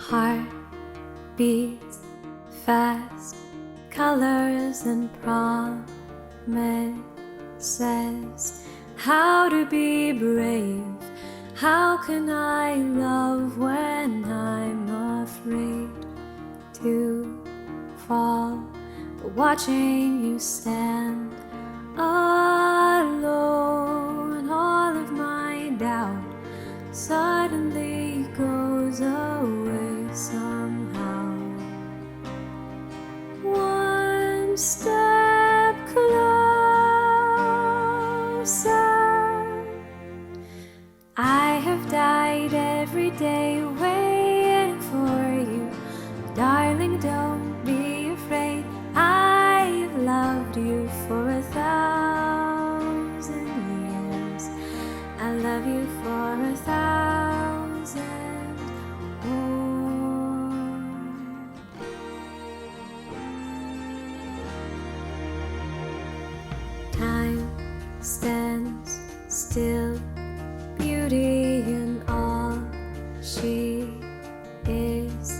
Heart beats fast, colors and promises. How to be brave? How can I love when I'm afraid to fall? But watching you stand alone, all of my doubt suddenly goes away somehow. One step closer. I have died every day waiting for you. Darling, don't be afraid. I've loved you for 1,000 years. I love you for 1,000 more. Time stands still, beauty in all she is.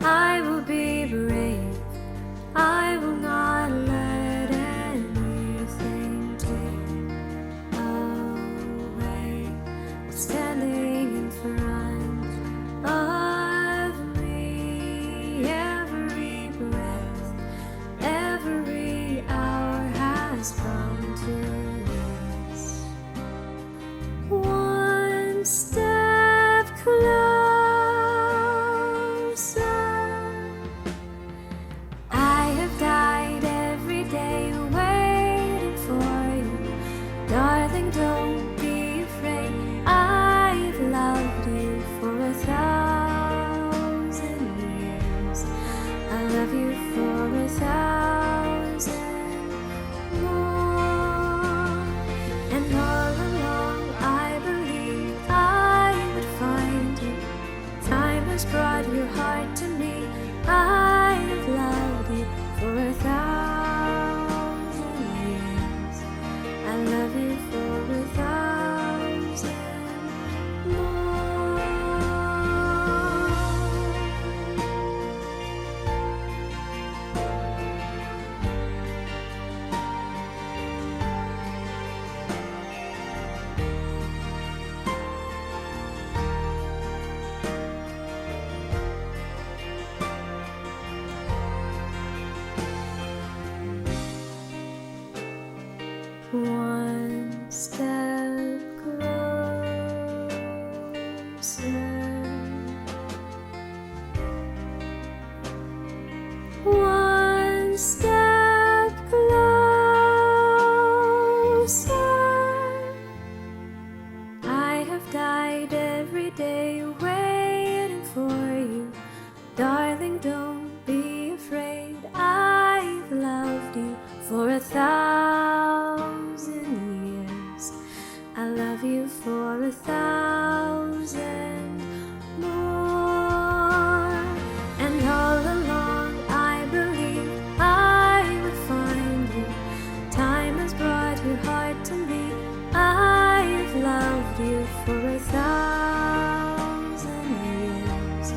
I will be brave. I will not let anything take away what's standing in front of me. Every breath, every hour has come to this. One step closer. I have died every day waiting for you. Darling, don't be afraid. I've loved you for 1,000 years. I love you for 1,000 more. And all along I believed I would find you. Time has brought your heart to me. I've loved you for 1,000 years. I love you for 1,000 more. One step closer. One step closer. I have died every day waiting for you. Darling, don't be afraid. I've loved you for 1,000 years. I love you for 1,000 more. And all along I believed I would find you. Time has brought your heart to me. I've loved you for 1,000 years.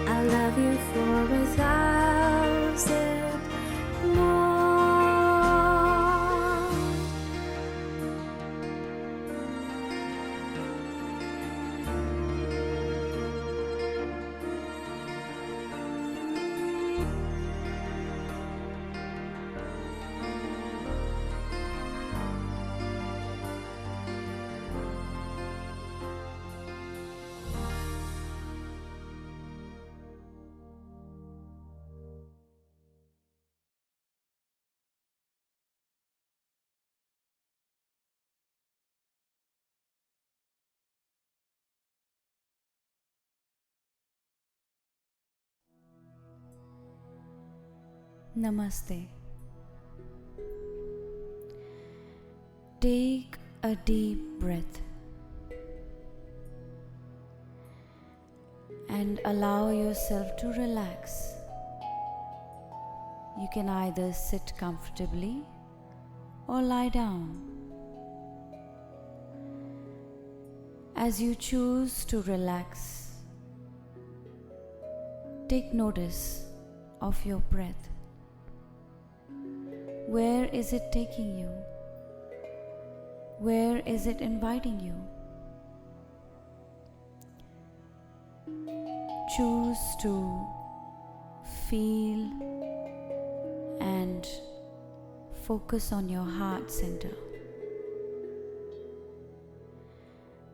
I love you for 1,000 more. Namaste. Take a deep breath and allow yourself to relax. You can either sit comfortably or lie down. As you choose to relax, Take notice of your breath. Where is it taking you? Where is it inviting you? Choose to feel and focus on your heart center.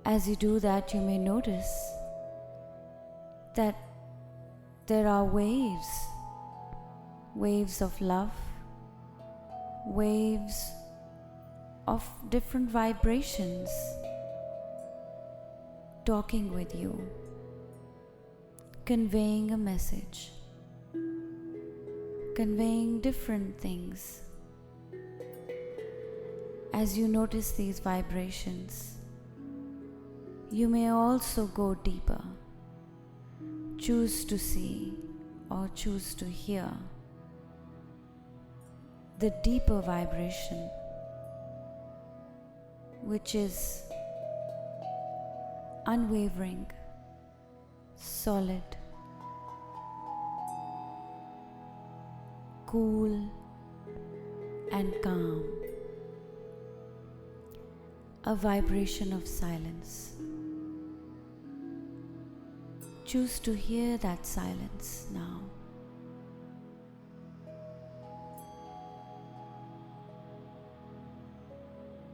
As you do that, you may notice that there are waves of love, waves of different vibrations talking with you, conveying a message, conveying different things. As you notice these vibrations, you may also go deeper. Choose to see or choose to hear the deeper vibration, which is unwavering, solid, cool and calm, a vibration of silence. Choose to hear that silence now.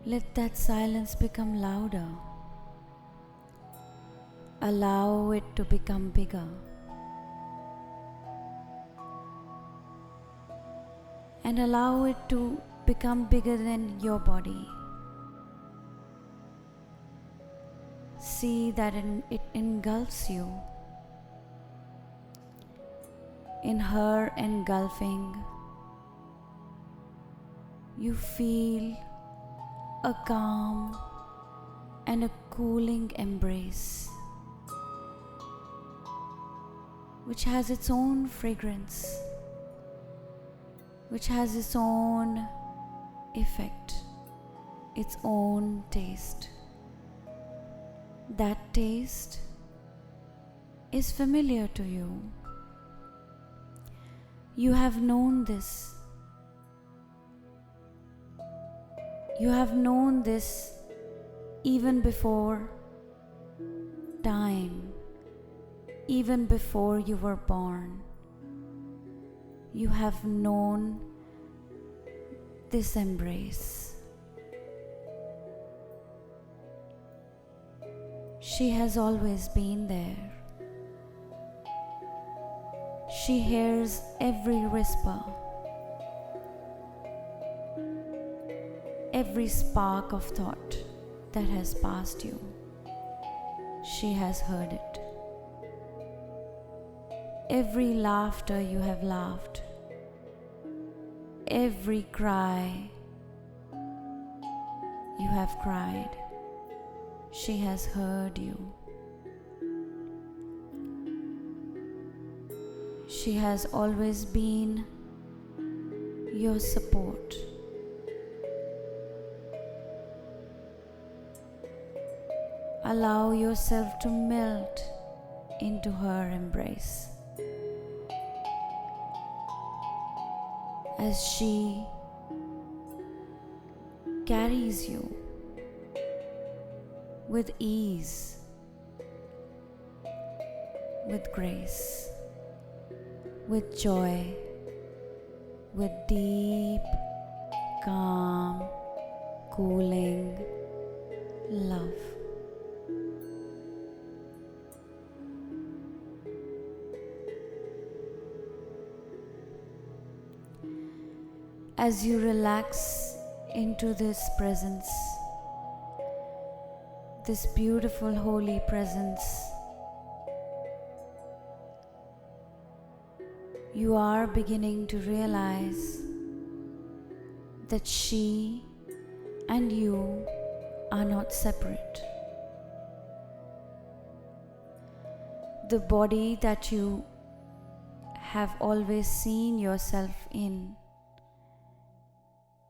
Let that silence become louder. Allow it to become bigger. And allow it to become bigger than your body. See that it engulfs you. In her engulfing, you feel a calm and a cooling embrace, which has its own fragrance, which has its own effect, its own taste. That taste is familiar to you. You have known this. You have known this even before time, even before you were born. You have known this embrace. She has always been there. She hears every whisper, every spark of thought that has passed you. She has heard it. Every laughter you have laughed, every cry you have cried, she has heard you. She has always been your support. Allow yourself to melt into her embrace as she carries you with ease, with grace, with joy, with deep, calm, cooling love. As you relax into this presence, this beautiful holy presence, you are beginning to realize that she and you are not separate. The body that you have always seen yourself in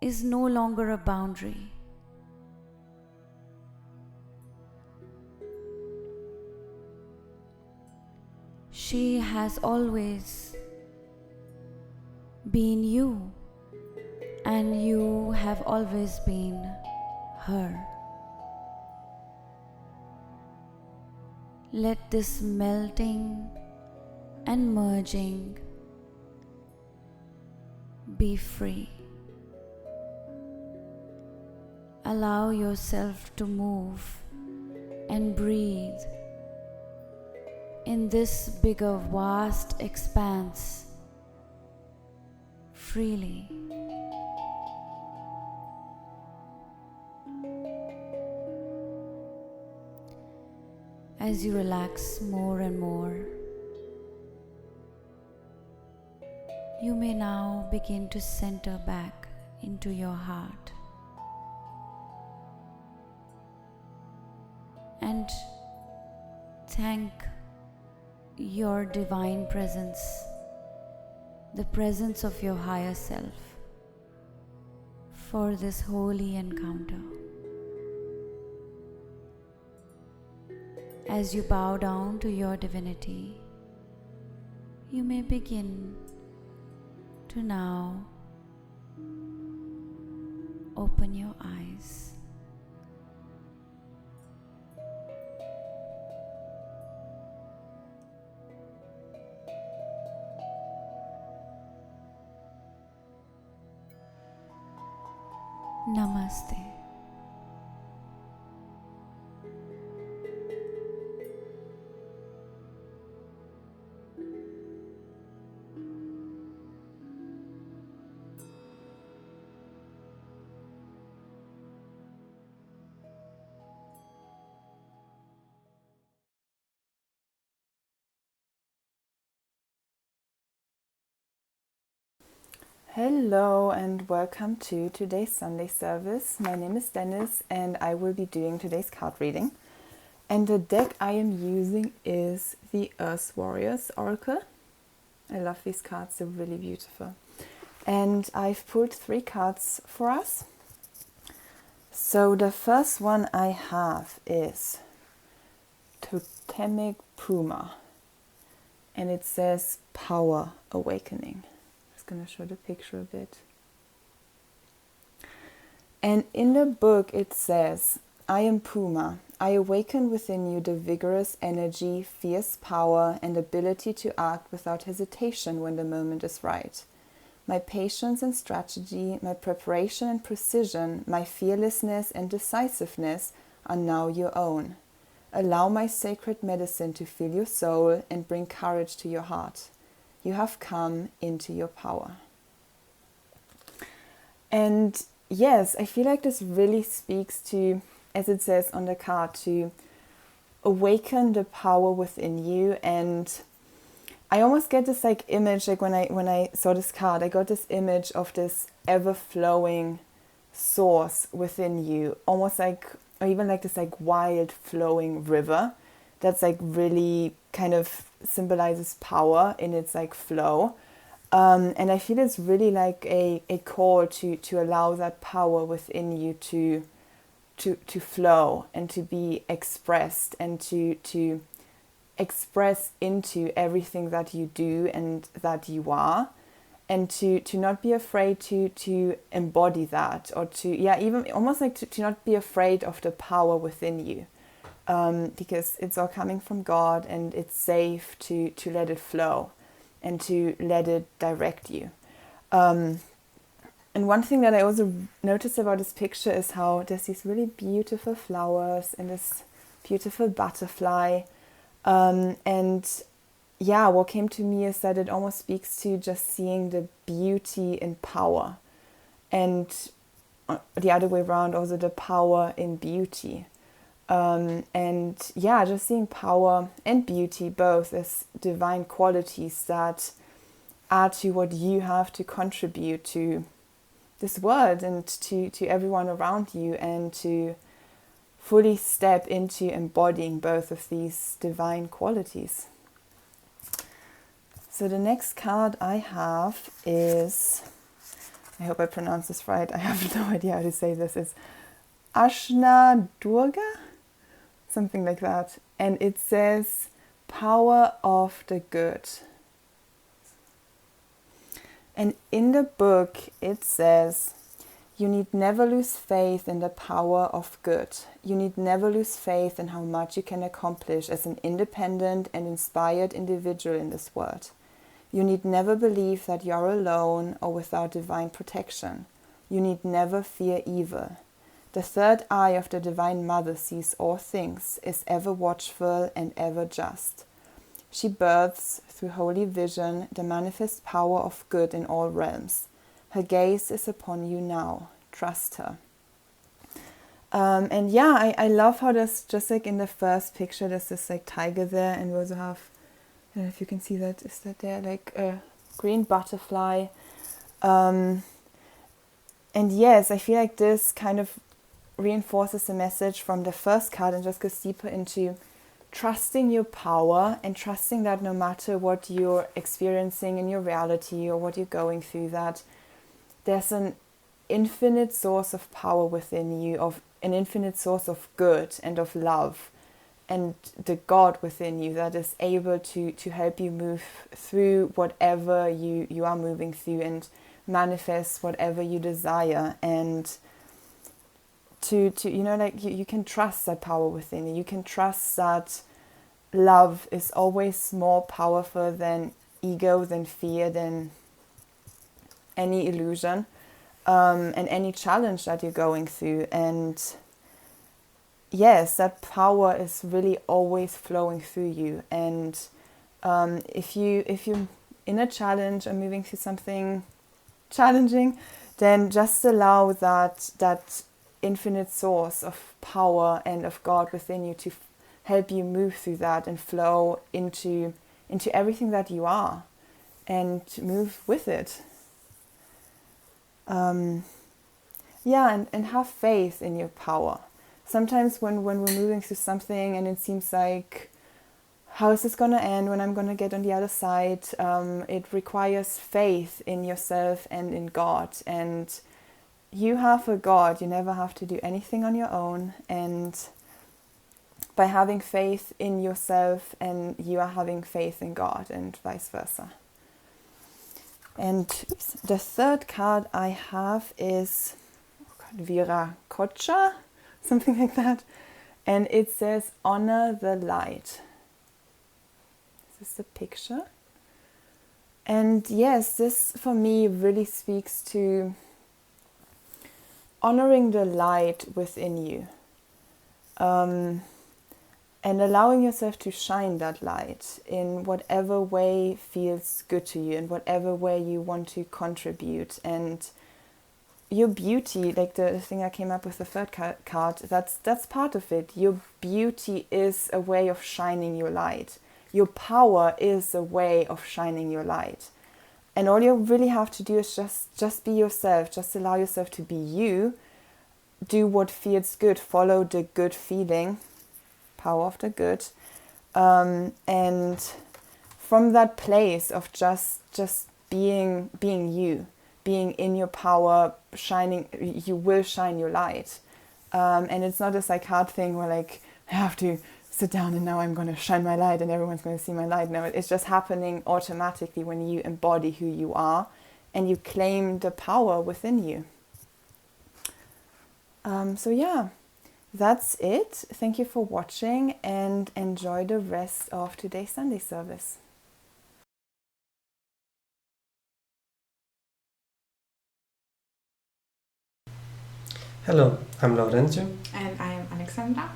is no longer a boundary. She has always been you, and you have always been her. Let this melting and merging be free. Allow yourself to move and breathe in this bigger, vast expanse freely. As you relax more and more, you may now begin to center back into your heart and thank your divine presence, the presence of your higher self, for this holy encounter. As you bow down to your divinity, you may begin to now open your eyes. Namaste. Hello and welcome to today's Sunday service. My name is Dennis and I will be doing today's card reading. And the deck I am using is the Earth Warriors Oracle. I love these cards, they're really beautiful. And I've pulled 3 cards for us. So the first one I have is Totemic Puma. And it says Power Awakening. Going to show the picture a bit. And in the book it says, I am Puma. I awaken within you the vigorous energy, fierce power, and ability to act without hesitation when the moment is right. My patience and strategy, my preparation and precision, my fearlessness and decisiveness are now your own. Allow my sacred medicine to fill your soul and bring courage to your heart. You have come into your power. And yes, I feel like this really speaks to, as it says on the card, to awaken the power within you. And I almost get this like image, like when I saw this card, I got this image of this ever-flowing source within you, almost like, or even like this like wild flowing river that's like really kind of symbolizes power in its like flow. And I feel it's really like a call to allow that power within you to flow and to be expressed and to express into everything that you do and that you are, and to not be afraid to embody that, or to even almost like to not be afraid of the power within you. Because it's all coming from God and it's safe to let it flow and to let it direct you. And one thing that I also noticed about this picture is how there's these really beautiful flowers and this beautiful butterfly. And what came to me is that it almost speaks to just seeing the beauty in power, and the other way around, also the power in beauty. Just seeing power and beauty both as divine qualities that add to what you have to contribute to this world and to everyone around you, and to fully step into embodying both of these divine qualities. So the next card I have is, I hope I pronounce this right, I have no idea how to say this, it's Ashna Durga? Something like that. And it says, power of the good. And in the book it says, you need never lose faith in the power of good. You need never lose faith in how much you can accomplish as an independent and inspired individual in this world. You need never believe that you are alone or without divine protection. You need never fear evil. The third eye of the Divine Mother sees all things, is ever watchful and ever just. She births, through holy vision, the manifest power of good in all realms. Her gaze is upon you now. Trust her. And yeah, I love how there's just like in the first picture, there's this like tiger there, and we also have, I don't know if you can see that, is that there like a green butterfly. And yes, I feel like this kind of reinforces the message from the first card and just goes deeper into trusting your power and trusting that no matter what you're experiencing in your reality or what you're going through, that there's an infinite source of power within you, of an infinite source of good and of love, and the God within you that is able to help you move through whatever you are moving through and manifest whatever you desire. And to you know, like you can trust that power within you. You can trust that love is always more powerful than ego, than fear, than any illusion, and any challenge that you're going through. And yes, that power is really always flowing through you. And if you're in a challenge or moving through something challenging, then just allow that infinite source of power and of God within you to help you move through that and flow into everything that you are, and move with it. And have faith in your power. Sometimes when we're moving through something and it seems like, how is this going to end when I'm going to get on the other side? It requires faith in yourself and in God. And you have a God. You never have to do anything on your own. And by having faith in yourself, and you are having faith in God, and vice versa. And the third card I have is Viracocha, something like that. And it says, honor the light. This is the picture. And yes, this for me really speaks to honoring the light within you. And allowing yourself to shine that light in whatever way feels good to you, in whatever way you want to contribute. And your beauty, like the thing I came up with the third card, that's part of it. Your beauty is a way of shining your light. Your power is a way of shining your light. And all you really have to do is just be yourself. Just allow yourself to be you. Do what feels good. Follow the good feeling. Power of the good. And from that place of just being you, being in your power, shining, you will shine your light. And it's not this like hard thing where like I have to sit down and now I'm going to shine my light and everyone's going to see my light. No, it's just happening automatically when you embody who you are and you claim the power within you. So yeah, that's it. Thank you for watching and enjoy the rest of today's Sunday service. Hello, I'm Lorenzo. And I am Alexandra.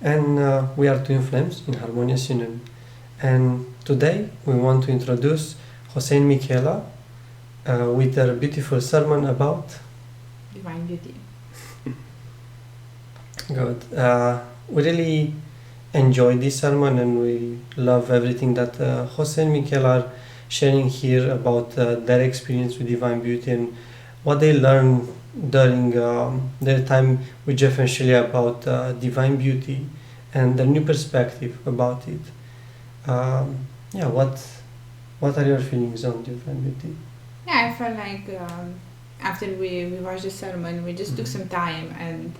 And we are twin flames in Harmonious Union. And today we want to introduce Jose and Michaila with their beautiful sermon about Divine Beauty. God. We really enjoy this sermon and we love everything that Jose and Michaila are sharing here about their experience with Divine Beauty and what they learned during their time with Jeff and Shaleia about Divine Beauty and the new perspective about it. What are your feelings on Divine Beauty? Yeah, I felt like after we watched the sermon, we just took some time and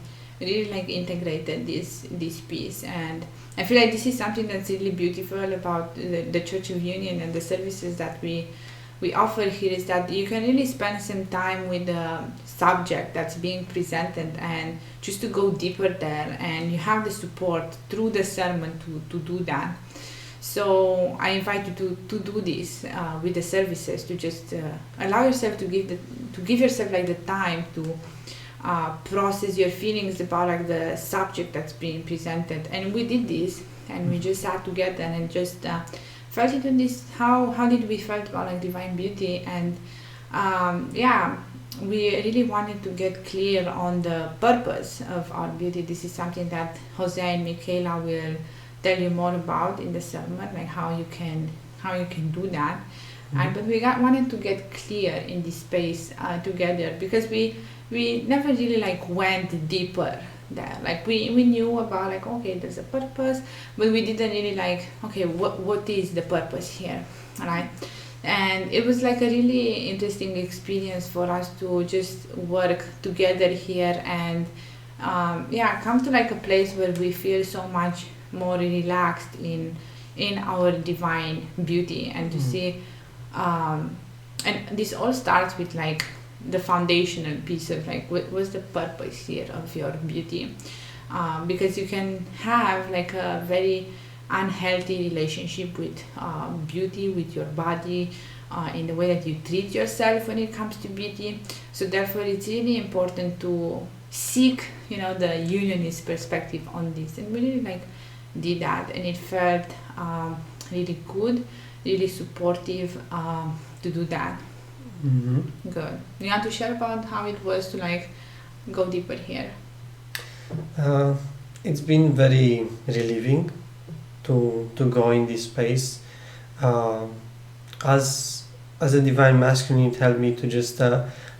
really like integrated this piece. And I feel like this is something that's really beautiful about the Church of Union and the services that we offer here, is that you can really spend some time with the subject that's being presented and just to go deeper there, and you have the support through the sermon to do that. So I invite you to do this with the services, to just allow yourself to give yourself like the time to process your feelings about like the subject that's being presented. And we did this, and we just sat together and just felt into this. How did we felt about like divine beauty? And we really wanted to get clear on the purpose of our beauty. This is something that Jose and Michaila will tell you more about in the sermon, like how you can do that. But we wanted to get clear in this space together, because we never really like went deeper there. Like we knew about like, okay, there's a purpose, but we didn't really like, okay, what is the purpose here, right? And it was like a really interesting experience for us to just work together here and come to like a place where we feel so much more relaxed in our divine beauty, and to see and this all starts with like the foundational piece of like what's the purpose here of your beauty, because you can have like a very unhealthy relationship with beauty, with your body, in the way that you treat yourself when it comes to beauty. So therefore it's really important to seek the unionist perspective on this, and we really like did that, and it felt really good, really supportive to do that. Good. You want to share about how it was to like go deeper here? It's been very relieving to go in this space. As a divine masculine, it helped me to just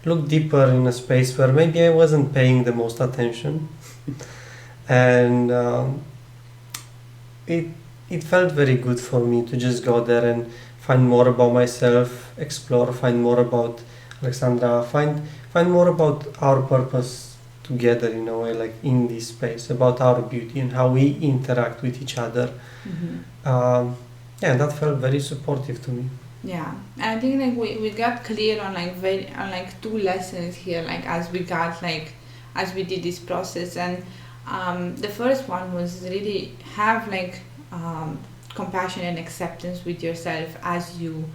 look deeper in a space where maybe I wasn't paying the most attention, and it felt very good for me to just go there and find more about myself, explore, find more about Alexandra, find more about our purpose together in a way, like in this space, about our beauty and how we interact with each other. That felt very supportive to me. Yeah, and I think like we got clear on like two lessons here, like as we did this process. And the first one was really have like compassion and acceptance with yourself as you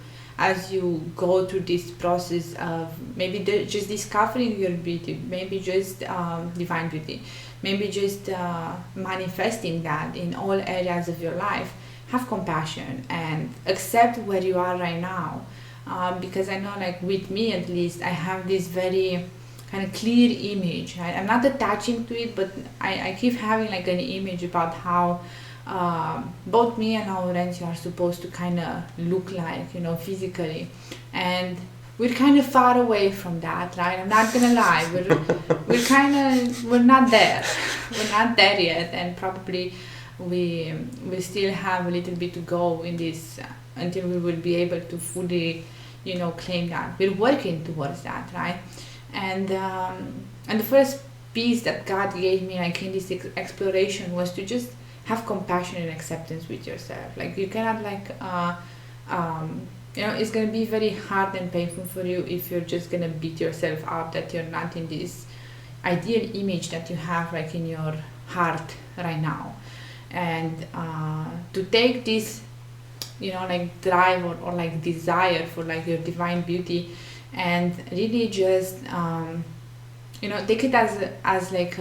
go through this process of maybe just discovering your beauty, maybe just divine beauty, maybe just manifesting that in all areas of your life. Have compassion and accept where you are right now, because I know like with me at least I have this very kind of clear image, right? I'm not attaching to it, but I keep having like an image about how both me and Laurentia are supposed to kind of look like, physically, and we're kind of far away from that, right? I'm not gonna lie, we're not there, we're not there yet, and probably we still have a little bit to go in this until we will be able to fully, claim that. We're working towards that, right? And the first piece that God gave me, like in this exploration, was to just have compassion and acceptance with yourself. Like you cannot it's gonna be very hard and painful for you if you're just gonna beat yourself up that you're not in this ideal image that you have like in your heart right now. And to take this like drive or like desire for like your divine beauty, and really just take it as like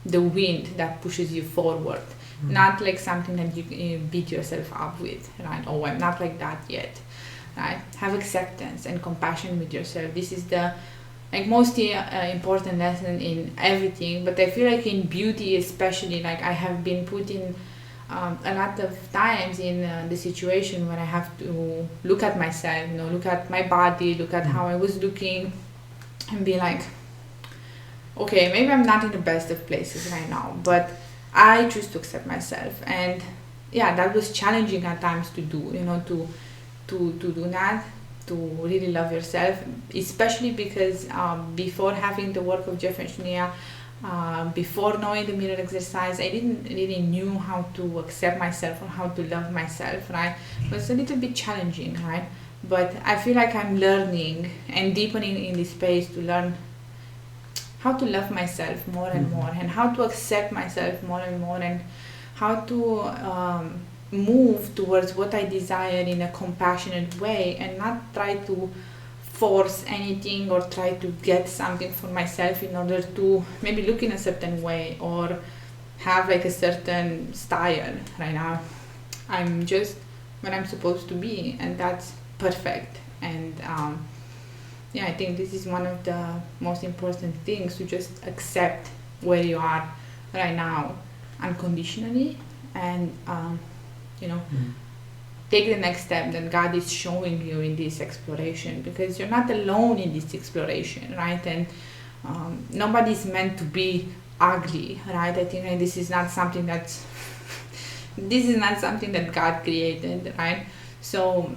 the wind that pushes you forward, not like something that you beat yourself up with, right? Oh, I'm not like that yet, right? Have acceptance and compassion with yourself. This is the most important lesson in everything, but I feel like in beauty especially, like I have been put in a lot of times in the situation where I have to look at myself, look at my body, look at how I was looking, and be like, okay, maybe I'm not in the best of places right now, but I choose to accept myself. And that was challenging at times to do, to do that, to really love yourself, especially because before having the work of Jeff and Shaleia, Before knowing the mirror exercise, I didn't really knew how to accept myself or how to love myself, right? It was a little bit challenging, right? But I feel like I'm learning and deepening in this space to learn how to love myself more and more, and how to accept myself more and more, and how to move towards what I desire in a compassionate way, and not try to force anything or try to get something for myself in order to maybe look in a certain way or have like a certain style. Right now I'm just what I'm supposed to be, and that's perfect. And yeah, I think this is one of the most important things, to just accept where you are right now unconditionally, and take the next step that God is showing you in this exploration, because you're not alone in this exploration, right? And nobody's meant to be ugly, right? I think like, this is not something that God created, right? So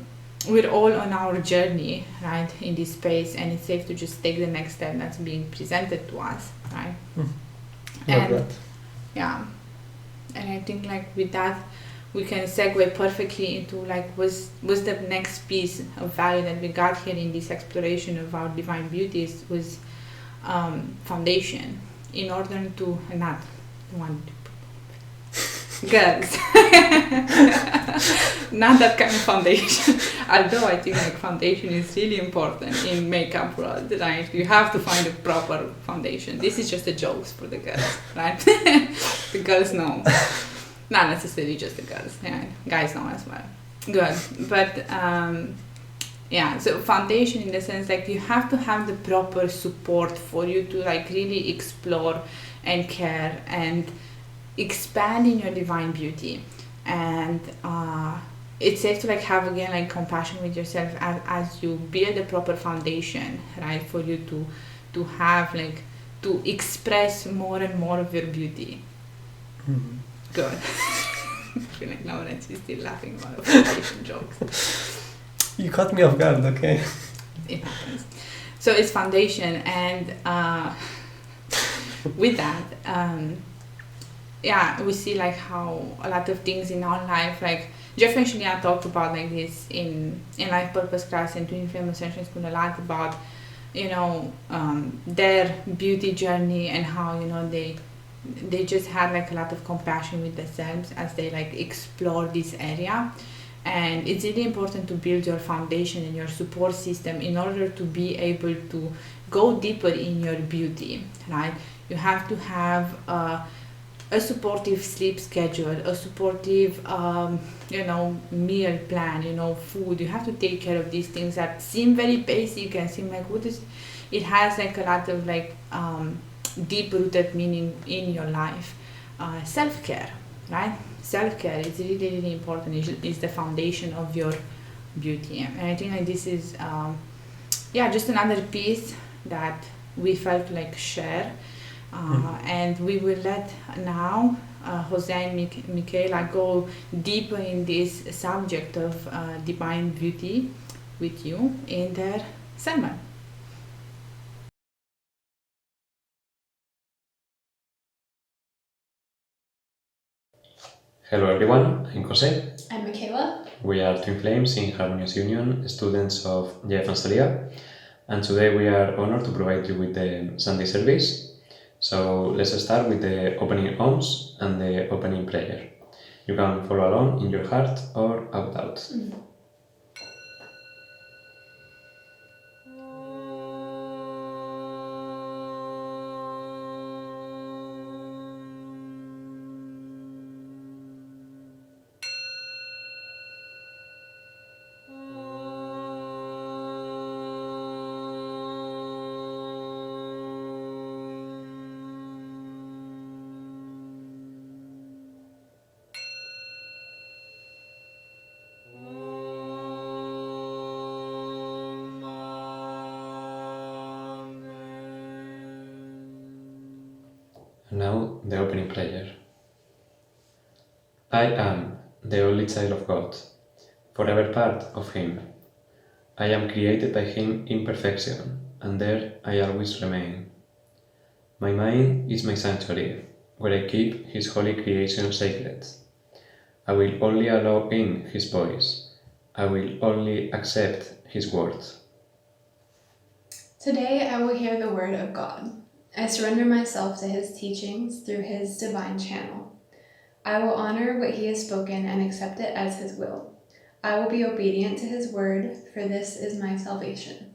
we're all on our journey, right, in this space, and it's safe to just take the next step that's being presented to us, right? And yeah, and I think like with that we can segue perfectly into like was the next piece of value that we got here in this exploration of our divine beauties was foundation, in order to not one girls not that kind of foundation, although I think like foundation is really important in makeup world, right? You have to find a proper foundation. This is just a jokes for the girls, right? The girls know, not necessarily just the girls, yeah, guys know as well. Good. But yeah, so foundation in the sense like you have to have the proper support for you to like really explore and care and expand in your divine beauty. And it's safe to like have again like compassion with yourself as you build a proper foundation, right, for you to have like to express more and more of your beauty. Good. I feel like Lawrence is still laughing about the foundation jokes. You caught me off guard, okay? It happens. So it's foundation, and with that, yeah, we see like how a lot of things in our life, like Jeff and Shaleia talked about like this in Life Purpose class and Twin Flame Ascension School a lot about, their beauty journey, and how, they just had like a lot of compassion with themselves as they like explore this area. And it's really important to build your foundation and your support system in order to be able to go deeper in your beauty, right? You have to have a supportive sleep schedule, a supportive, meal plan, food. You have to take care of these things that seem very basic and seem like, it has like a lot of like deep-rooted meaning in your life. Self-care, right? Self-care is really, really important. It's the foundation of your beauty. And I think like this is, just another piece that we felt like share. And we will let now Jose and Michaila go deeper in this subject of divine beauty with you in their sermon. Hello everyone, I'm Jose. I'm Michaila. We are twin flames in Harmonious Union, students of Jeff and Shaleia, and today we are honored to provide you with the Sunday service. So let's start with the opening ohms and the opening prayer. You can follow along in your heart or out loud. And now the opening prayer. I am the only child of God, forever part of Him. I am created by Him in perfection, and there I always remain. My mind is my sanctuary, where I keep His holy creation sacred. I will only allow in His voice. I will only accept His word. Today I will hear the word of God. I surrender myself to His teachings through His divine channel. I will honor what He has spoken and accept it as His will. I will be obedient to His word, for this is my salvation.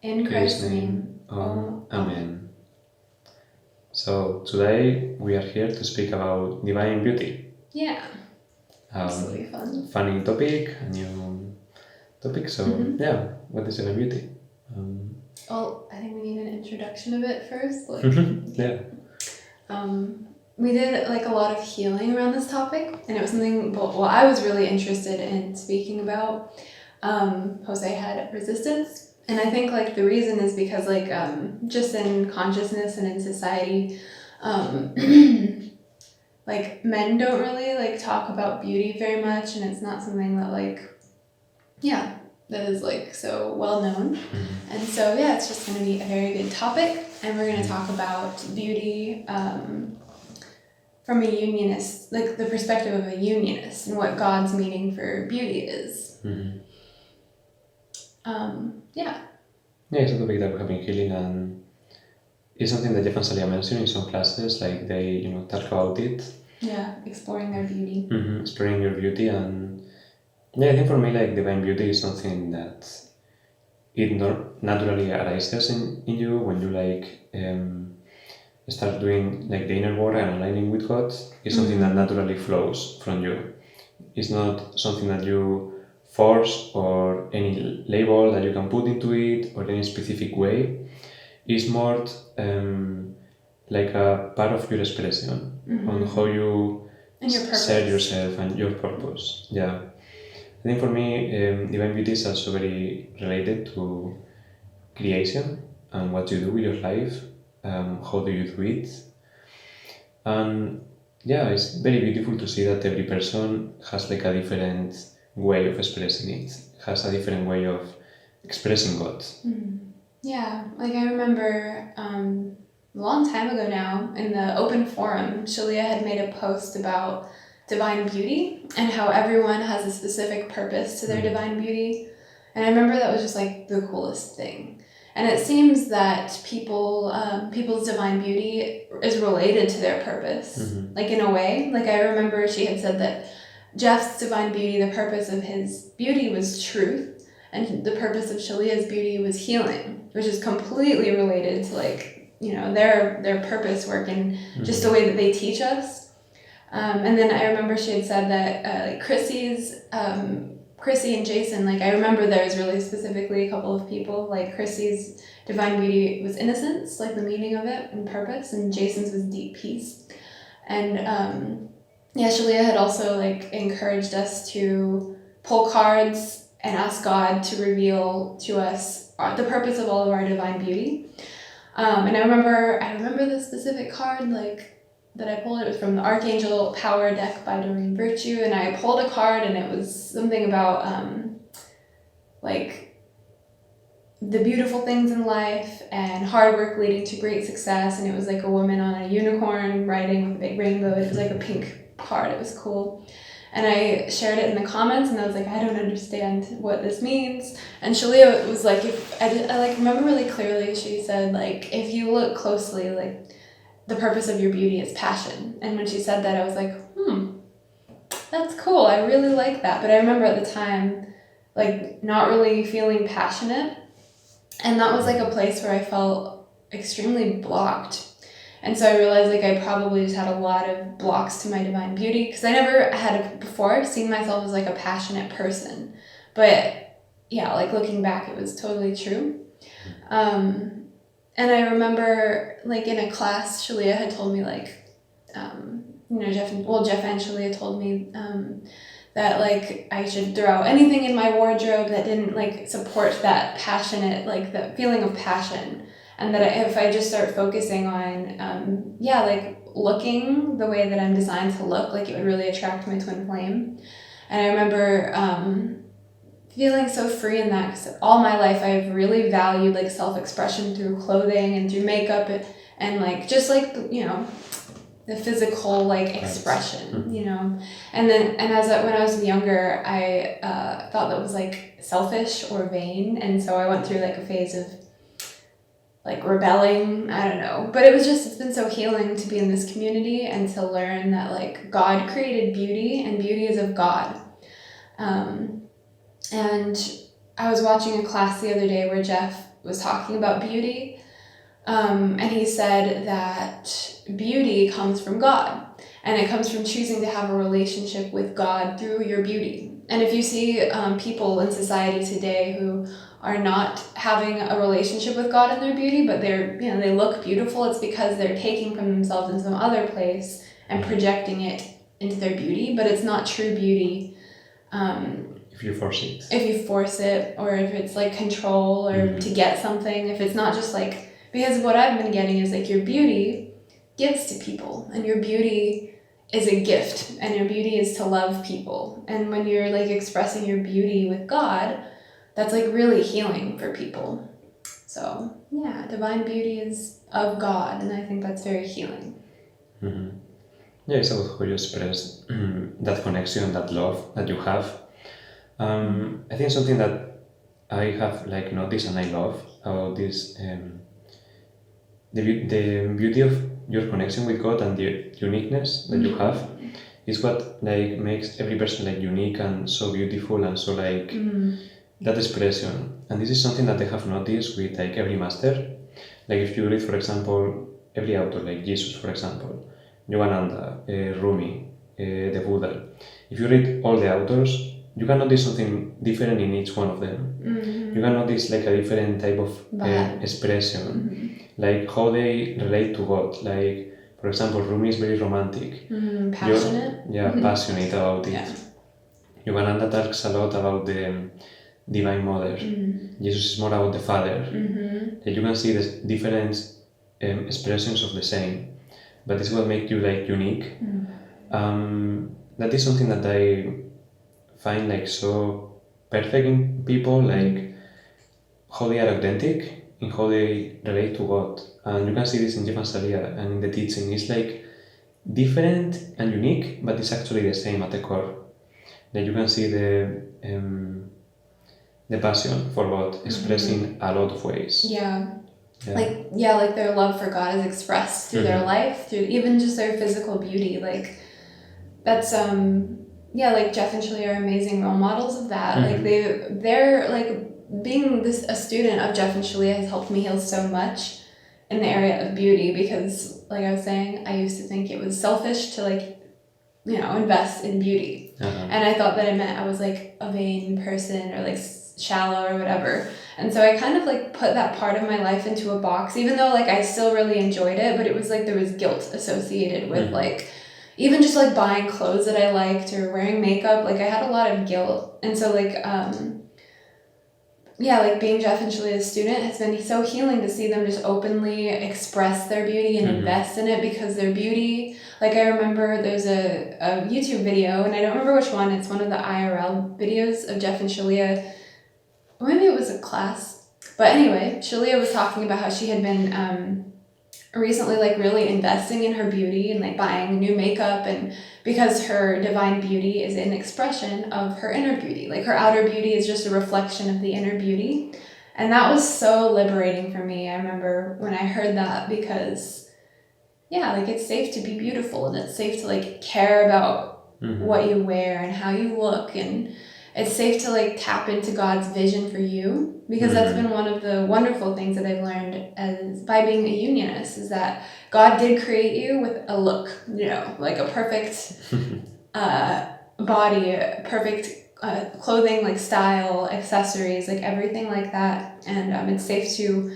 In Christ's name, Amen. So today we are here to speak about divine beauty. Yeah, absolutely fun. Funny topic, a new topic. So yeah, what is divine beauty? Well, I think we need an introduction of it first. Yeah. We did like a lot of healing around this topic, and it was something I was really interested in speaking about. Jose had resistance, and I think like the reason is because like just in consciousness and in society, like men don't really like talk about beauty very much, and it's not something that that is like so well known. And so yeah, it's just going to be a very good topic, and we're going to talk about beauty from a unionist, like the perspective of a unionist, and what God's meaning for beauty is. Yeah, it's a topic that we have been healing, and it's something that Jeff and Shaleia mentioned in some classes, like they talk about it. Yeah, exploring their beauty. Exploring your beauty, and yeah, I think for me like divine beauty is something that it naturally arises in you when you like start doing like the inner work and aligning with God. It's something that naturally flows from you. It's not something that you force or any label that you can put into it or any specific way. It's more like a part of your expression on how you serve yourself and your purpose. Yeah. I think for me, divine beauty is also very related to creation and what you do with your life. How do you do it? And yeah, it's very beautiful to see that every person has like a different way of expressing it, has a different way of expressing God. Yeah, like I remember a long time ago now in the open forum, Shaleia had made a post about divine beauty and how everyone has a specific purpose to their divine beauty. And I remember that was just like the coolest thing. And it seems that people's divine beauty is related to their purpose, like in a way. Like I remember she had said that Jeff's divine beauty, the purpose of his beauty was truth, and the purpose of Shaleia's beauty was healing, which is completely related to like, their purpose work and just the way that they teach us. And then I remember she had said that Chrissy and Jason, like I remember there was really specifically a couple of people, like Chrissy's divine beauty was innocence, like the meaning of it and purpose, and Jason's was deep peace. And Shaleia had also like encouraged us to pull cards and ask God to reveal to us the purpose of all of our divine beauty. And I remember the specific card like that I pulled. It was from the Archangel Power deck by Doreen Virtue, and I pulled a card and it was something about like the beautiful things in life and hard work leading to great success, and it was like a woman on a unicorn riding with a big rainbow. It was like a pink card. It was cool. And I shared it in the comments, and I was like, I don't understand what this means. And Shaleia was like, I like remember really clearly, she said like, if you look closely, like the purpose of your beauty is passion. And when she said that, I was like, that's cool. I really like that. But I remember at the time, like not really feeling passionate. And that was like a place where I felt extremely blocked. And so I realized like I probably just had a lot of blocks to my divine beauty, because I never had before seen myself as like a passionate person. But yeah, like looking back, it was totally true. And I remember like in a class, Shaleia had told me like, Jeff and Shaleia told me that like I should throw out anything in my wardrobe that didn't like support that passionate, like that feeling of passion. And that if I just start focusing on, like looking the way that I'm designed to look, like it would really attract my twin flame. And I remember feeling so free in that, because all my life I've really valued like self-expression through clothing and through makeup and like just like the physical like expression, and when I was younger, I thought that was like selfish or vain, and so I went through like a phase of like rebelling, I don't know, but it's been so healing to be in this community and to learn that like God created beauty and beauty is of God. And I was watching a class the other day where Jeff was talking about beauty, and he said that beauty comes from God, and it comes from choosing to have a relationship with God through your beauty. And if you see people in society today who are not having a relationship with God in their beauty, but they look beautiful, it's because they're taking from themselves in some other place and projecting it into their beauty, but it's not true beauty. If you force it. If you force it, or if it's like control or to get something, if it's not just like, because what I've been getting is like your beauty gives to people, and your beauty is a gift, and your beauty is to love people. And when you're like expressing your beauty with God, that's like really healing for people. So yeah, divine beauty is of God, and I think that's very healing. Mm-hmm. Yeah, it's about how you express that connection, that love that you have. I think something that I have like noticed and I love about this, the beauty of your connection with God and the uniqueness that you have is what like makes every person like unique and so beautiful and so like that expression. And this is something that I have noticed with like every master. Like if you read, for example, every author, like Jesus, for example, Yogananda, Rumi, the Buddha. If you read all the authors, you can notice something different in each one of them. You can notice like a different type of expression, like how they relate to God. Like, for example, Rumi is very romantic. Passionate. Passionate about it. Yogananda talks a lot about the Divine Mother. Jesus is more about the Father. Like you can see the different expressions of the same, but it's what makes you like unique. That is something that I find like so perfect in people, like how they are authentic in how they relate to God. And you can see this in Jeff and Shaleia and in the teaching. It's like different and unique, but it's actually the same at the core. Like you can see the passion for God expressing a lot of ways. Like their love for God is expressed through their life, through even just their physical beauty. Like that's like Jeff and Shaleia are amazing role models of that. Like they're like being a student of Jeff and Shaleia has helped me heal so much in the area of beauty, because like I was saying, I used to think it was selfish to like invest in beauty, and I thought that it meant I was like a vain person or like shallow or whatever. And so I kind of like put that part of my life into a box, even though like I still really enjoyed it, but it was like there was guilt associated with like even just like buying clothes that I liked or wearing makeup. Like I had a lot of guilt. And so like like being Jeff and Shaleia's student has been so healing to see them just openly express their beauty and invest in it, because their beauty, like I remember there's a YouTube video, and I don't remember which one, it's one of the IRL videos of Jeff and Shaleia. Maybe it was a class, but anyway, Shaleia was talking about how she had been recently like really investing in her beauty and like buying new makeup, and because her divine beauty is an expression of her inner beauty. Like her outer beauty is just a reflection of the inner beauty. And that was so liberating for me. I remember when I heard that, because like it's safe to be beautiful, and it's safe to like care about what you wear and how you look, and it's safe to like tap into God's vision for you, because that's been one of the wonderful things that I've learned as by being a unionist, is that God did create you with a look, like a perfect body, perfect clothing, like style, accessories, like everything like that. And it's safe to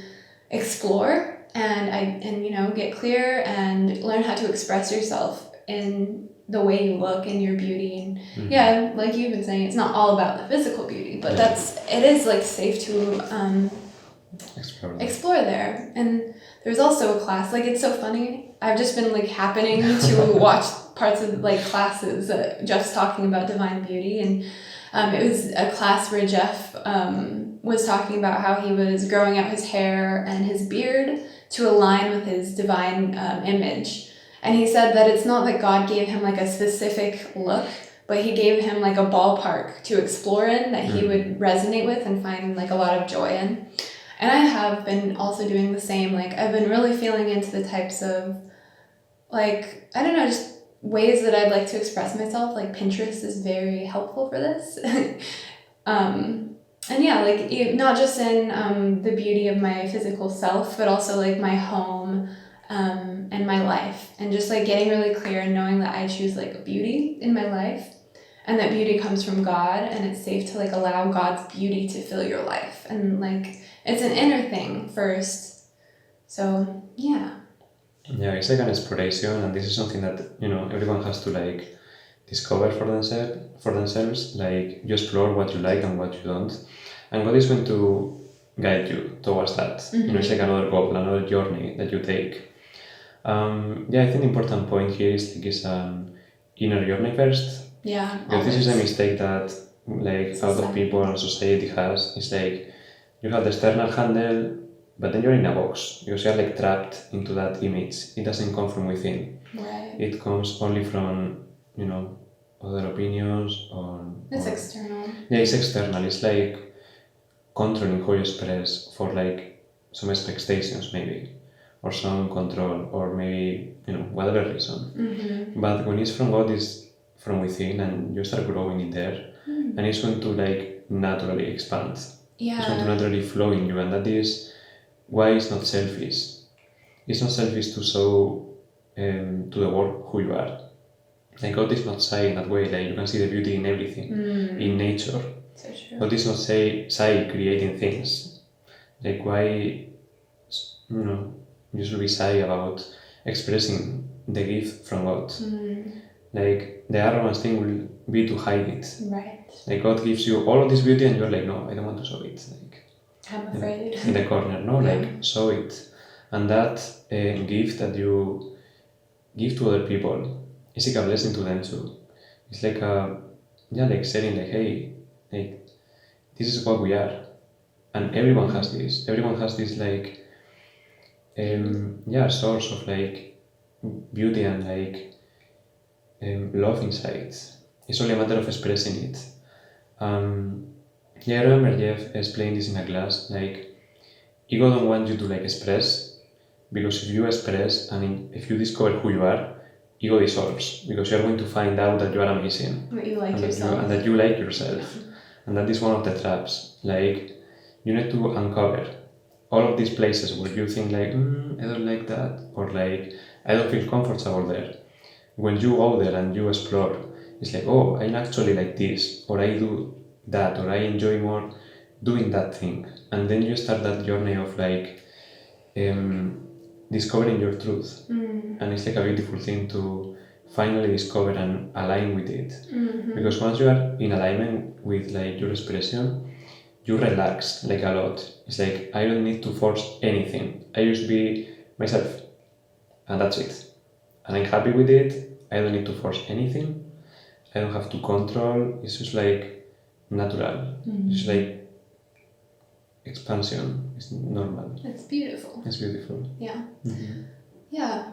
explore and get clear and learn how to express yourself in the way you look and your beauty. And like you've been saying, it's not all about the physical beauty, but it is like safe to explore there. And there's also a class, like it's so funny, I've just been like happening to watch parts of like classes that Jeff's talking about divine beauty, and it was a class where Jeff was talking about how he was growing out his hair and his beard to align with his divine image. And he said that it's not that God gave him like a specific look, but he gave him like a ballpark to explore in that he would resonate with and find like a lot of joy in. And I have been also doing the same. Like I've been really feeling into the types of like, I don't know, just ways that I'd like to express myself. Like Pinterest is very helpful for this. And yeah, like not just in the beauty of my physical self, but also like my home and my life, and just like getting really clear and knowing that I choose like beauty in my life, and that beauty comes from God, and it's safe to like allow God's beauty to fill your life, and like it's an inner thing first. So yeah. Yeah, it's like an exploration, and this is something that, you know, everyone has to like discover for themselves. Like you explore what you like and what you don't, and God is going to guide you towards that. You know, it's like another goal, another journey that you take. Yeah, I think the important point here is like it's an inner journey first. Yeah. Because this is a mistake that like a lot of people and society has. It's like you have the external handle, but then you're in a box because you're like trapped into that image. It doesn't come from within. Right. It comes only from, you know, other opinions or... It's external. Yeah, it's external. It's like controlling how you express for like some expectations maybe, or some control, or maybe, you know, whatever reason. But when it's from God, it's from within, and you start growing in there, and it's going to like naturally expand. Yeah. It's going to naturally flow in you, and that is why it's not selfish. It's not selfish to show to the world who you are. Like God is not shy in that way. Like you can see the beauty in everything, in nature. So true. God is not shy creating things. Like why, you know, you should be shy about expressing the gift from God. Like the arrogance thing will be to hide it. Right. Like God gives you all of this beauty, and you're like, no, I don't want to show it. Like I'm afraid. in the corner, no, like show it. And that gift that you give to other people is like a blessing to them too. It's like a, yeah, like saying like, hey, like this is what we are, and everyone has this. Everyone has this like, yeah, source of like beauty and like love inside. It's only a matter of expressing it. Yeah, I remember Jeff explained this in a class. Like, ego don't want you to like express, because if you express and if you discover who you are, ego dissolves, because you're going to find out that you are amazing. What you like and yourself. and that you like yourself. And that is one of the traps. Like, you need to uncover all of these places where you think like, I don't like that, or like, I don't feel comfortable there. When you go there and you explore, it's like, oh, I'm actually like this, or I do that, or I enjoy more doing that thing. And then you start that journey of like discovering your truth. And it's like a beautiful thing to finally discover and align with it. Because once you are in alignment with like your expression, you relax like a lot. It's like, I don't need to force anything. I just be myself, and that's it. And I'm happy with it. I don't need to force anything. I don't have to control. It's just like natural. It's like expansion. It's normal. It's beautiful. It's beautiful. Yeah. Yeah.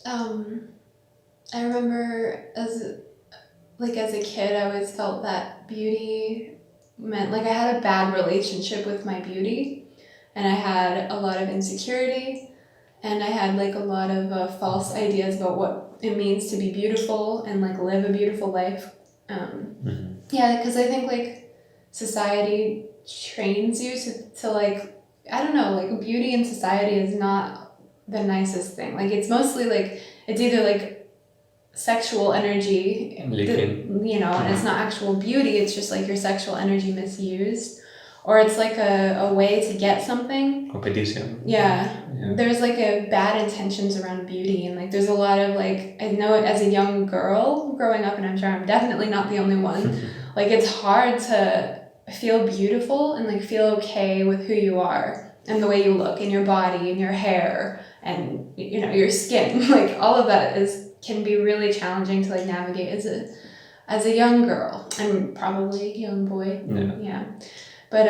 I remember as a kid, I always felt that beauty meant, like, I had a bad relationship with my beauty, and I had a lot of insecurity, and I had like a lot of false ideas about what it means to be beautiful and like live a beautiful life. Yeah, because I think like society trains you to like, I don't know, like beauty in society is not the nicest thing. Like it's mostly like, it's either like sexual energy, you know, and it's not actual beauty, it's just like your sexual energy misused, or it's like a way to get something. Competition. Yeah. There's like a bad intentions around beauty, and like there's a lot of like, I know as a young girl growing up, and I'm sure I'm definitely not the only one, like it's hard to feel beautiful and like feel okay with who you are and the way you look and your body and your hair and, you know, your skin. Like all of that can be really challenging to like navigate as a young girl, and probably young boy. Yeah. But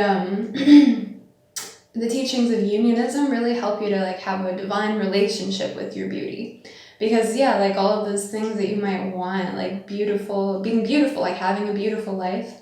the teachings of unionism really help you to like have a divine relationship with your beauty. Because yeah, like all of those things that you might want, like being beautiful, like having a beautiful life,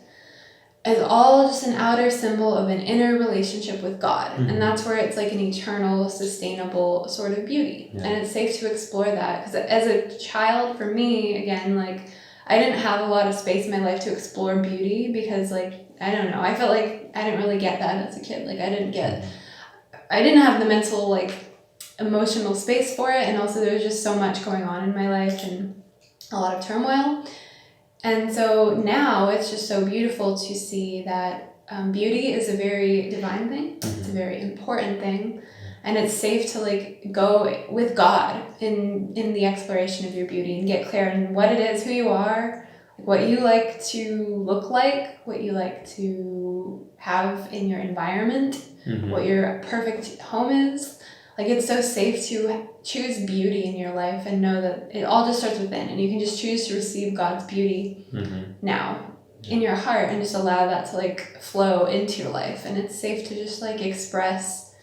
is all just an outer symbol of an inner relationship with God. Mm-hmm. And that's where it's like an eternal, sustainable sort of beauty. Yeah. And it's safe to explore that. Because as a child, for me, again, like I didn't have a lot of space in my life to explore beauty because like, I don't know, I felt like I didn't really get that as a kid. Like I didn't have the mental like emotional space for it, and also there was just so much going on in my life and a lot of turmoil. And so now it's just so beautiful to see that beauty is a very divine thing. It's a very important thing, and it's safe to like go with God in the exploration of your beauty and get clear on what it is, who you are, what you like to look like, what you like to have in your environment, what your perfect home is. Like it's so safe to choose beauty in your life and know that it all just starts within, and you can just choose to receive God's beauty now in your heart and just allow that to like flow into your life. And it's safe to just like express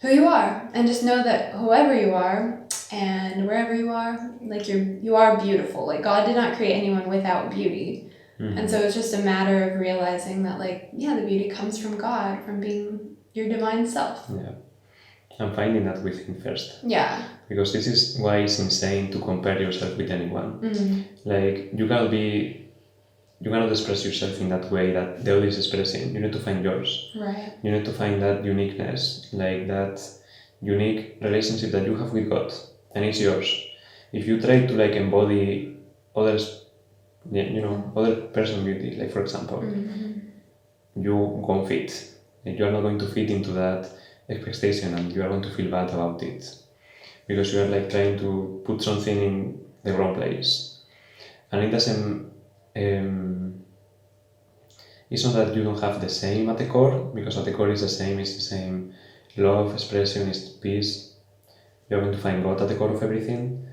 who you are and just know that whoever you are and wherever you are, like you are beautiful. Like God did not create anyone without beauty. And so it's just a matter of realizing that like, yeah, the beauty comes from God, from being your divine self. Yeah. I'm finding that within first. Yeah. Because this is why it's insane to compare yourself with anyone. Like you cannot express yourself in that way that the other is expressing. You need to find yours. Right. You need to find that uniqueness, like that unique relationship that you have with God, and it's yours. If you try to like embody others, other person beauty, like for example, you won't fit. Like, you are not going to fit into that expectation, and you are going to feel bad about it because you are like trying to put something in the wrong place, and it doesn't. It's not that you don't have the same at the core, because at the core is the same. It's the same love, expression, is peace. You're going to find God at the core of everything,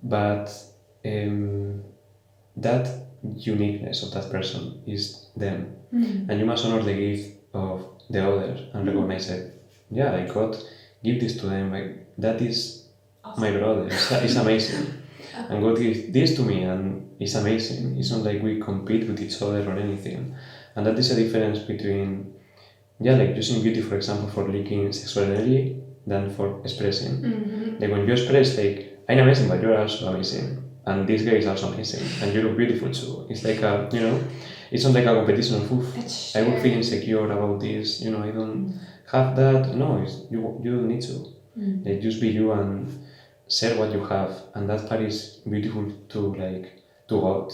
but that uniqueness of that person is them, and you must honor the gift of the other and recognize it. Yeah, like God, give this to them. Like that is awesome. My brother. It's amazing, and God gives this to me, and it's amazing. It's not like we compete with each other or anything, and that is a difference between, like using beauty, for example, for leaking sexual energy than for expressing. Like when you express, like I'm amazing, but you're also amazing, and this guy is also amazing, and you look beautiful too. It's like a, it's not like a competition of oof. I would feel insecure about this. I don't have that. No, you don't need to. Like just be you and share what you have, and that part is beautiful to God,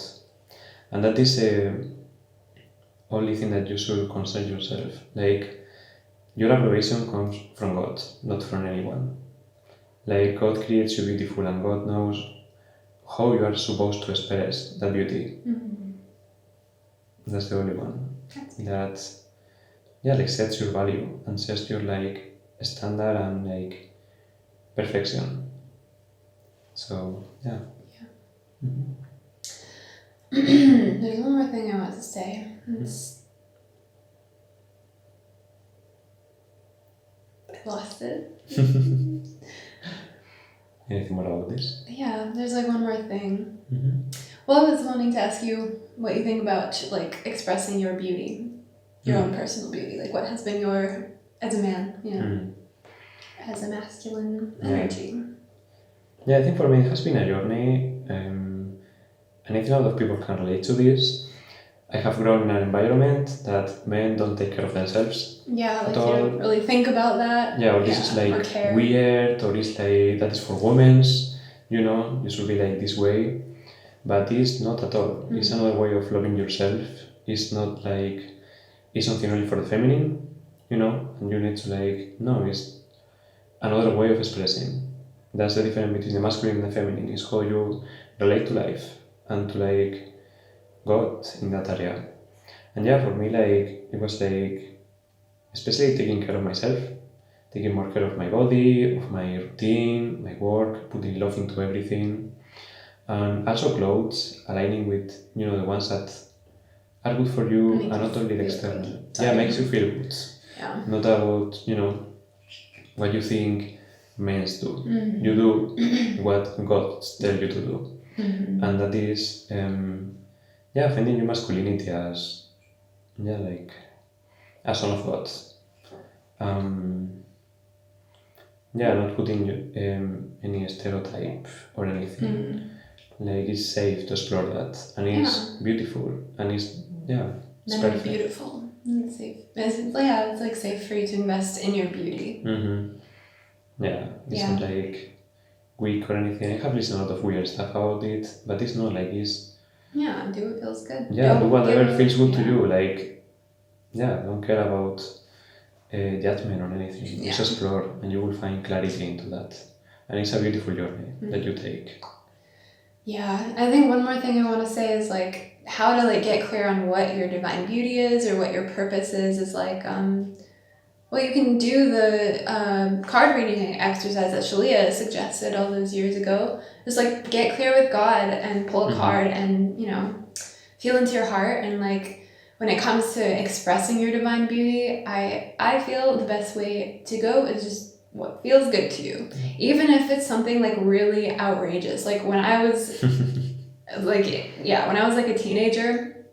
and that is the only thing that you should concern yourself. Like your approbation comes from God, not from anyone. Like God creates you beautiful, and God knows how you are supposed to express that beauty. That's the only one that sets your value and sets your standard and perfection. So There's one more thing I want to say. I lost it. Anything more about this? Yeah, there's one more thing. Well, I was wanting to ask you what you think about expressing your beauty, your own personal beauty. What has been your, as a man, as a masculine energy? Yeah, I think for me it has been a journey, and I think a lot of people can relate to this. I have grown in an environment that men don't take care of themselves. Yeah, you don't really think about that. Yeah, or this is weird, or it's that is for women, you should be this way. But it's not at all. It's another way of loving yourself. It's not it's something only for the feminine, and you need to no, it's another way of expressing. That's the difference between the masculine and the feminine, is how you relate to life and to God in that area. And for me it was especially taking care of myself, taking more care of my body, of my routine, my work, putting love into everything. And also clothes, aligning with the ones that are good for you and not only the external. Makes you feel good. Yeah. not about, what you think means do. Mm-hmm. You do what God tells you to do. Mm-hmm. And that is, finding your masculinity as, like a son of God. Not putting any stereotype or anything. Mm-hmm. Like it's safe to explore that, and it's beautiful, and it's perfect. Beautiful. It's safe. It's like safe for you to invest in your beauty. Mm-hmm. Yeah, it's not like weak or anything. I have listened a lot of weird stuff about it, but it's not like it's. Yeah, do what feels good. Yeah, do whatever feels good to you. Like, don't care about judgment or anything. Just explore, and you will find clarity into that. And it's a beautiful journey that you take. Yeah, I think one more thing I want to say is like how to like get clear on what your divine beauty is or what your purpose is like well, you can do the card reading exercise that Shaleia suggested all those years ago. Just like get clear with God and pull a card and feel into your heart. And like when it comes to expressing your divine beauty, I feel the best way to go is just what feels good to you, even if it's something like really outrageous. Like when I was when I was like a teenager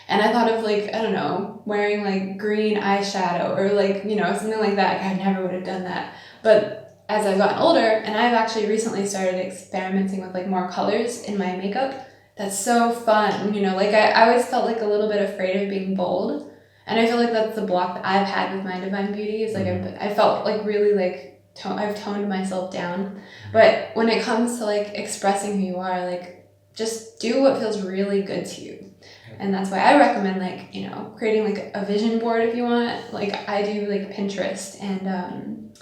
and I thought of like, I don't know, wearing like green eyeshadow or like, something like that. I never would have done that. But as I've gotten older, and I've actually recently started experimenting with like more colors in my makeup, that's so fun. Like I always felt like a little bit afraid of being bold. And I feel like that's the block that I've had with my divine beauty is like I felt like really like I've toned myself down. But when it comes to like expressing who you are, like just do what feels really good to you. And that's why I recommend like, creating like a vision board if you want. Like I do like Pinterest and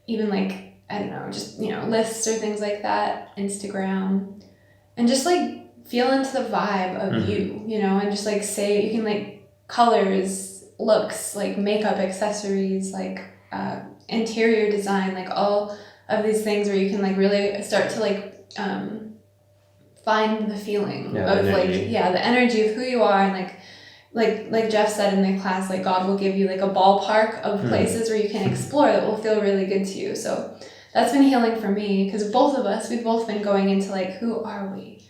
even like, I don't know, just, lists or things like that, Instagram. And just like feel into the vibe of you, and just like say, you can like colors, looks, like makeup, accessories, like interior design, like all of these things where you can like really start to like find the feeling of like the energy of who you are. And like Jeff said in the class, like God will give you like a ballpark of places where you can explore that will feel really good to you. So that's been healing for me because both of us, we've both been going into like, who are we?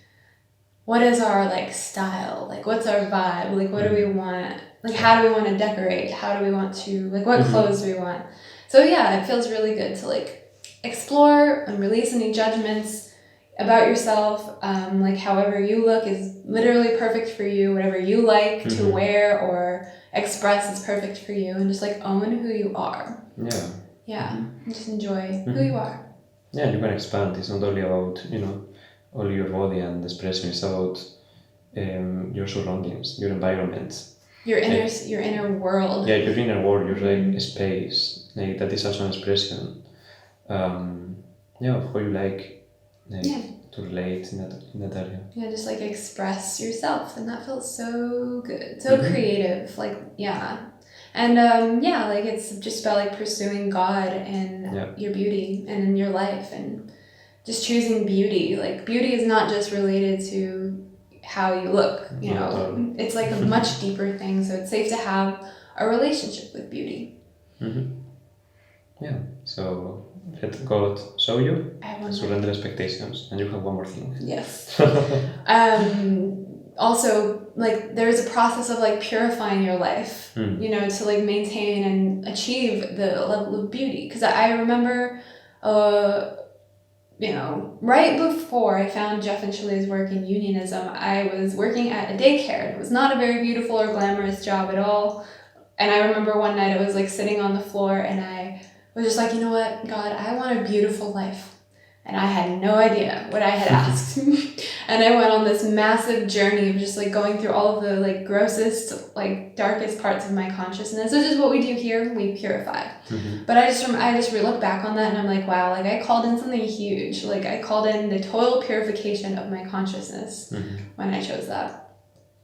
What is our like style? Like what's our vibe? Like what do we want? Like how do we want to decorate? How do we want to, like what clothes do we want? So it feels really good to like explore and release any judgments about yourself. Like however you look is literally perfect for you. Whatever you like to wear or express is perfect for you. And just like own who you are. And just enjoy who you are. You can expand. It's not only about, only your body and expression. It's about your surroundings, your environment. Your inner world. Yeah, your inner world, your like space. Like that is also an expression. Of how you like to relate in that area. Yeah, just like express yourself, and that feels so good, so creative. Like and like it's just about like pursuing God and your beauty and in your life and just choosing beauty. Like beauty is not just related to how you look, it's like a much deeper thing. So it's safe to have a relationship with beauty. So let God show you, surrender expectations, and you have one more thing. Yes. Also, like there's a process of like purifying your life, to like maintain and achieve the level of beauty. Because I remember, right before I found Jeff and Shaleia's work in unionism, I was working at a daycare. It was not a very beautiful or glamorous job at all. And I remember one night I was like sitting on the floor and I was just like, you know what, God, I want a beautiful life. And I had no idea what I had asked. And I went on this massive journey of just like going through all of the like grossest, like darkest parts of my consciousness, which is what we do here, we purify. But I just look back on that and I'm like, wow, like I called in something huge. Like I called in the total purification of my consciousness when I chose that.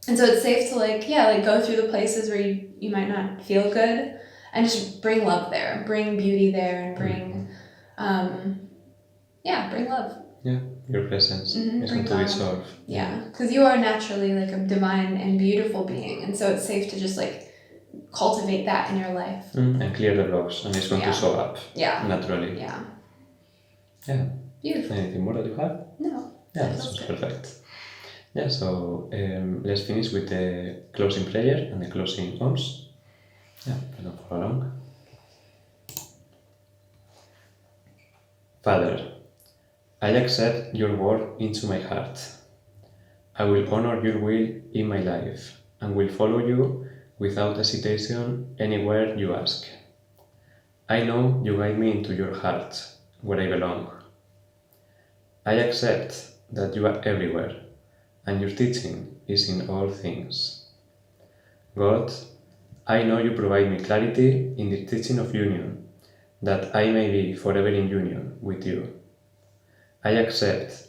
And so it's safe to like go through the places where you might not feel good and just bring love there, bring beauty there, and bring bring love. Yeah, your presence is not to be solved. Yeah, because you are naturally like a divine and beautiful being, and so it's safe to just like cultivate that in your life. And clear the blocks, and it's going to show up naturally. Yeah. Beautiful. Anything more that you have? No. Yeah, that's perfect. Yeah, so let's finish with the closing prayer and the closing ohms. Yeah, I don't follow along. Father, I accept your word into my heart. I will honor your will in my life and will follow you without hesitation anywhere you ask. I know you guide me into your heart, where I belong. I accept that you are everywhere, and your teaching is in all things. God, I know you provide me clarity in the teaching of union, that I may be forever in union with you. I accept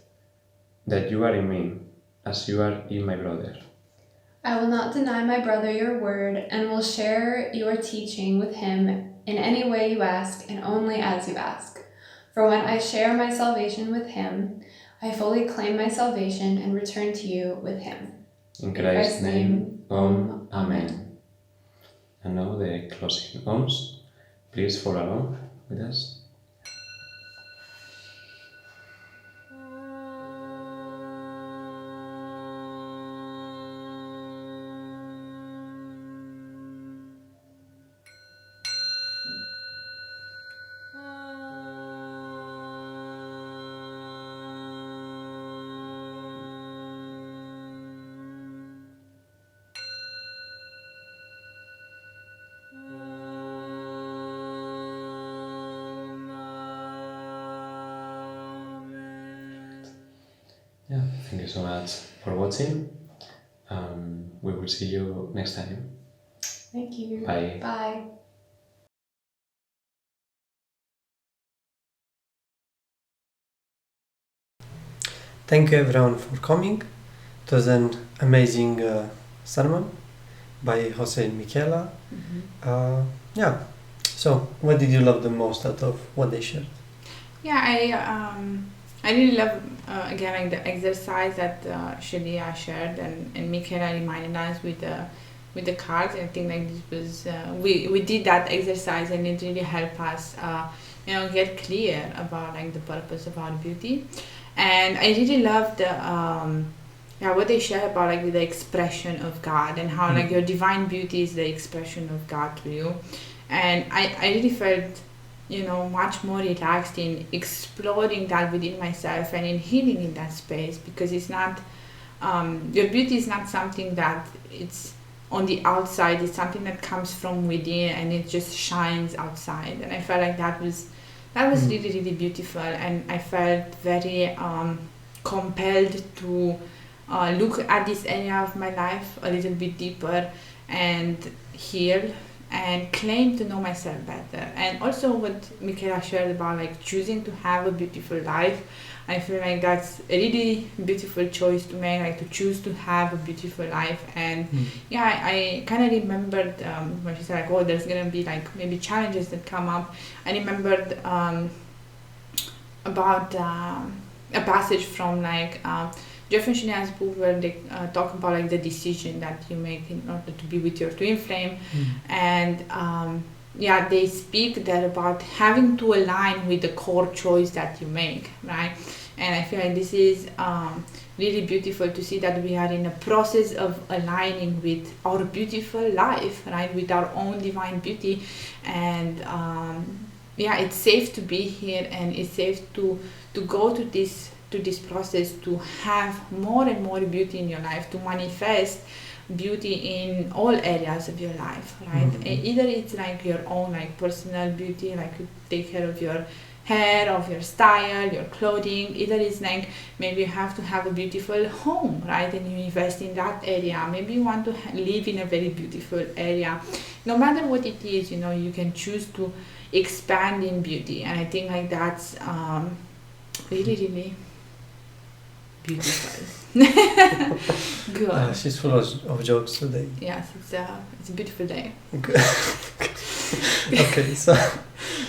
that you are in me, as you are in my brother. I will not deny my brother your word, and will share your teaching with him in any way you ask, and only as you ask. For when I share my salvation with him, I fully claim my salvation and return to you with him. In Christ's name, Amen. And now the closing ohms. Please follow along with us. Yeah, thank you so much for watching. We will see you next time. Thank you. Bye. Bye. Thank you everyone for coming. It was an amazing sermon by Jose and Michaila. Yeah. So, what did you love the most out of what they shared? Yeah, I really love again like the exercise that Shaleia shared and Michaila reminded us with the cards. I think like this was we did that exercise and it really helped us get clear about like the purpose of our beauty. And I really loved what they share about like the expression of God and how like your divine beauty is the expression of God through you. And I really felt much more relaxed in exploring that within myself and in healing in that space, because it's not your beauty is not something that it's on the outside. It's something that comes from within and it just shines outside. And I felt like that was really, really beautiful, and I felt very compelled to look at this area of my life a little bit deeper and heal and claim to know myself better. And also what Michaila shared about like choosing to have a beautiful life, I feel like that's a really beautiful choice to make, like to choose to have a beautiful life. And I kind of remembered when she said like, oh, there's gonna be like maybe challenges that come up. I remembered about a passage from like Jeff and Shania's book where they talk about like the decision that you make in order to be with your twin flame. And they speak there about having to align with the core choice that you make, right? And I feel like this is really beautiful to see that we are in a process of aligning with our beautiful life, right? With our own divine beauty. And it's safe to be here, and it's safe to go to this process, to have more and more beauty in your life, to manifest beauty in all areas of your life, right? Either it's like your own like personal beauty, like you take care of your hair, of your style, your clothing. Either it's like maybe you have to have a beautiful home, right? And you invest in that area. Maybe you want to live in a very beautiful area. No matter what it is, you can choose to expand in beauty. And I think like that's really, really beautiful. Good. She's full of jokes today. Yes, it's a beautiful day. Okay, so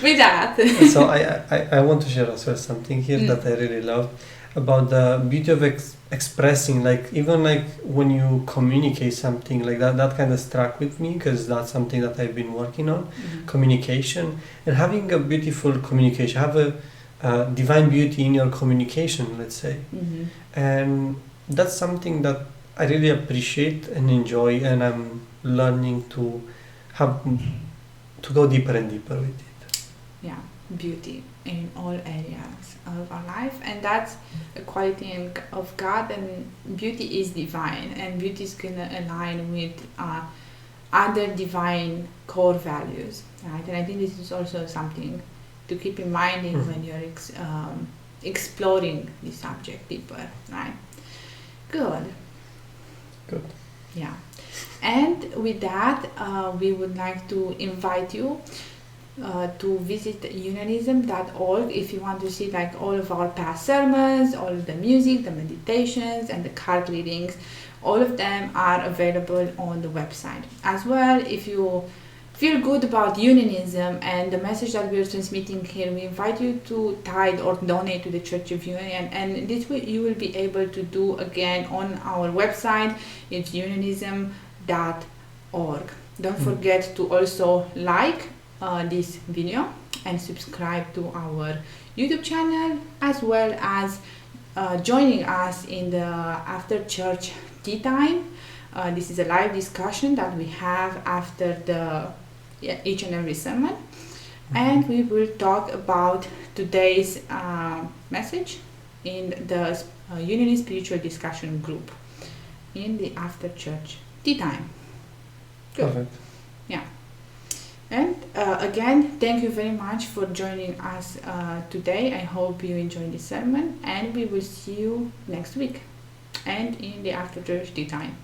with that. So I want to share as well something here that I really love about the beauty of expressing, like even like when you communicate something like that kind of struck with me, because that's something that I've been working on, communication, and having a beautiful communication, have a divine beauty in your communication, let's say. And that's something that I really appreciate and enjoy, and I'm learning to have to go deeper and deeper with it. Yeah, beauty in all areas of our life, and that's a quality of God, and beauty is divine, and beauty is gonna align with other divine core values, right? And I think this is also something to keep in mind when you're exploring the subject deeper, right? Good. Yeah. And with that, we would like to invite you to visit unionism.org if you want to see like all of our past sermons, all of the music, the meditations, and the card readings. All of them are available on the website. As well, if you feel good about unionism and the message that we're transmitting here, we invite you to tithe or donate to the Church of Union, and this way you will be able to do again on our website. It's unionism.org. Don't forget to also like this video and subscribe to our YouTube channel, as well as joining us in the after church tea time. This is a live discussion that we have after each and every sermon, and we will talk about today's message in the Unionist Spiritual Discussion Group in the after church tea time. Good. Perfect. Yeah. And again, thank you very much for joining us today. I hope you enjoyed the sermon, and we will see you next week and in the after church tea time.